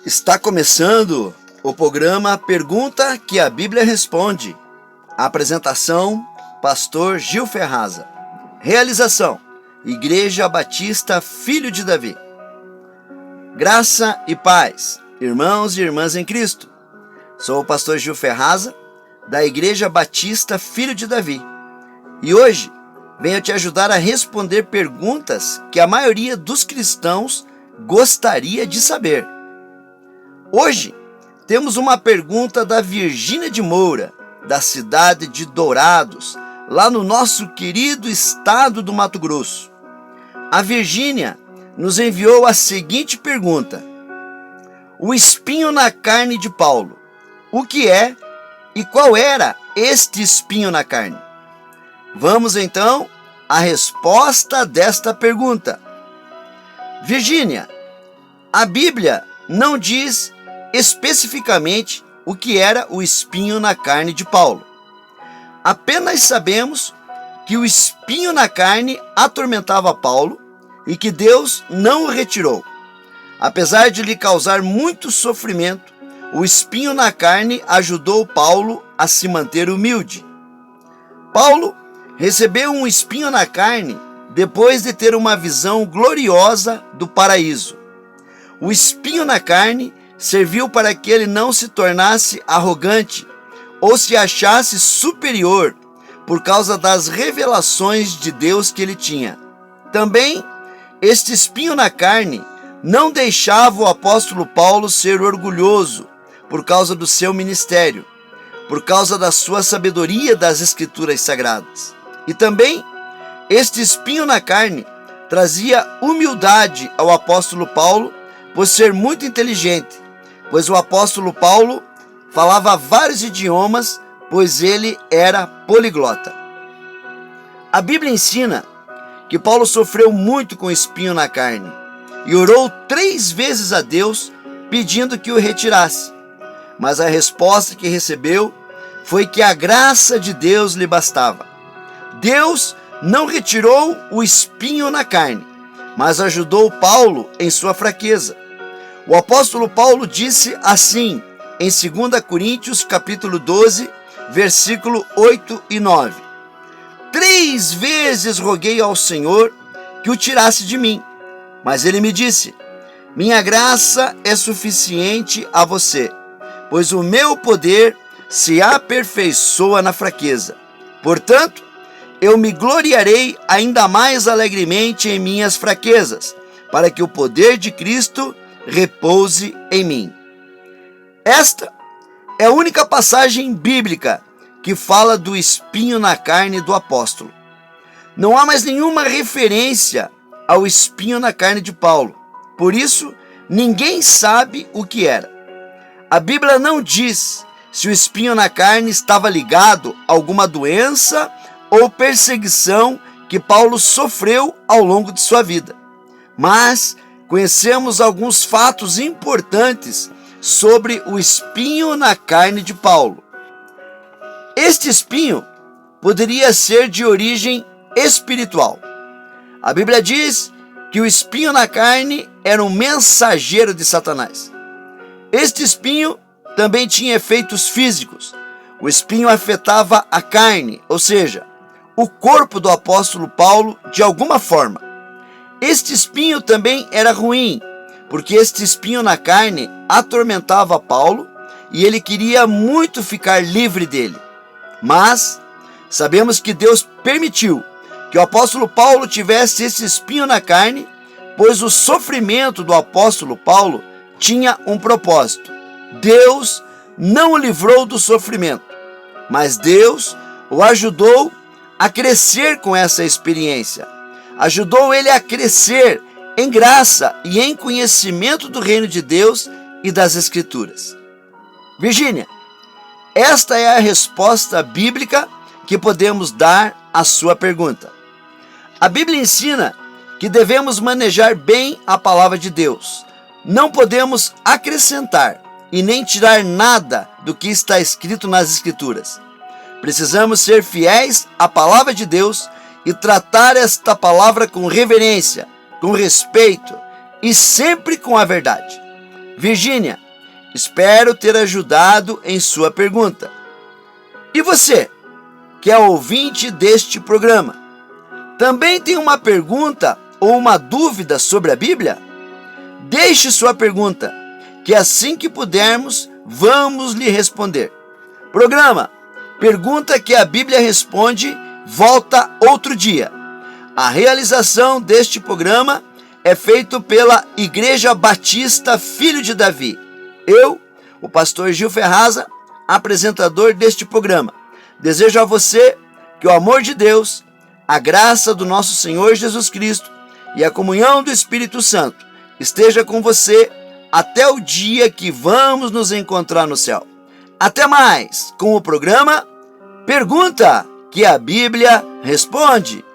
Está começando o programa Pergunta que a Bíblia Responde. Apresentação, Pastor Gil Ferraza. Realização, Igreja Batista Filho de Davi. Graça e paz, irmãos e irmãs em Cristo. Sou o Pastor Gil Ferraza, da Igreja Batista Filho de Davi. E hoje venho te ajudar a responder perguntas que a maioria dos cristãos gostaria de saber. Hoje temos uma pergunta da Virgínia de Moura, da cidade de Dourados, lá no nosso querido estado do Mato Grosso. A Virgínia nos enviou a seguinte pergunta: o espinho na carne de Paulo, o que é e qual era este espinho na carne? Vamos então à resposta desta pergunta. Virgínia, a Bíblia não diz especificamente o que era o espinho na carne de Paulo. Apenas sabemos que o espinho na carne atormentava Paulo e que Deus não o retirou. Apesar de lhe causar muito sofrimento, o espinho na carne ajudou Paulo a se manter humilde. Paulo recebeu um espinho na carne depois de ter uma visão gloriosa do paraíso. O espinho na carne serviu para que ele não se tornasse arrogante ou se achasse superior por causa das revelações de Deus que ele tinha. Também, este espinho na carne não deixava o apóstolo Paulo ser orgulhoso por causa do seu ministério, por causa da sua sabedoria das Escrituras Sagradas. E também, este espinho na carne trazia humildade ao apóstolo Paulo por ser muito inteligente, pois o apóstolo Paulo falava vários idiomas, pois ele era poliglota. A Bíblia ensina que Paulo sofreu muito com espinho na carne e orou 3 vezes a Deus pedindo que o retirasse. Mas a resposta que recebeu foi que a graça de Deus lhe bastava. Deus não retirou o espinho na carne, mas ajudou Paulo em sua fraqueza. O apóstolo Paulo disse assim em 2 Coríntios capítulo 12, versículo 8 e 9. 3 vezes roguei ao Senhor que o tirasse de mim, mas ele me disse: minha graça é suficiente a você, pois o meu poder se aperfeiçoa na fraqueza. Portanto, eu me gloriarei ainda mais alegremente em minhas fraquezas, para que o poder de Cristo repouse em mim. Esta é a única passagem bíblica que fala do espinho na carne do apóstolo. Não há mais nenhuma referência ao espinho na carne de Paulo. Por isso, ninguém sabe o que era. A Bíblia não diz se o espinho na carne estava ligado a alguma doença ou perseguição que Paulo sofreu ao longo de sua vida. Mas conhecemos alguns fatos importantes sobre o espinho na carne de Paulo. Este espinho poderia ser de origem espiritual. A Bíblia diz que o espinho na carne era um mensageiro de Satanás. Este espinho também tinha efeitos físicos. O espinho afetava a carne, ou seja, o corpo do apóstolo Paulo de alguma forma. Este espinho também era ruim, porque este espinho na carne atormentava Paulo e ele queria muito ficar livre dele. Mas sabemos que Deus permitiu que o apóstolo Paulo tivesse esse espinho na carne, pois o sofrimento do apóstolo Paulo tinha um propósito. Deus não o livrou do sofrimento, mas Deus o ajudou a crescer com essa experiência. Ajudou ele a crescer em graça e em conhecimento do reino de Deus e das Escrituras. Virgínia, esta é a resposta bíblica que podemos dar à sua pergunta. A Bíblia ensina que devemos manejar bem a palavra de Deus. Não podemos acrescentar e nem tirar nada do que está escrito nas Escrituras. Precisamos ser fiéis à palavra de Deus e tratar esta palavra com reverência, com respeito e sempre com a verdade. Virgínia, espero ter ajudado em sua pergunta. E você, que é ouvinte deste programa, também tem uma pergunta ou uma dúvida sobre a Bíblia? Deixe sua pergunta, que assim que pudermos, vamos lhe responder. Programa Pergunta que a Bíblia Responde volta outro dia. A realização deste programa é feito pela Igreja Batista Filho de Davi. Eu, o pastor Gil Ferraza, apresentador deste programa, desejo a você que o amor de Deus, a graça do nosso Senhor Jesus Cristo e a comunhão do Espírito Santo esteja com você até o dia que vamos nos encontrar no céu. Até mais com o programa Pergunta que a Bíblia Responde.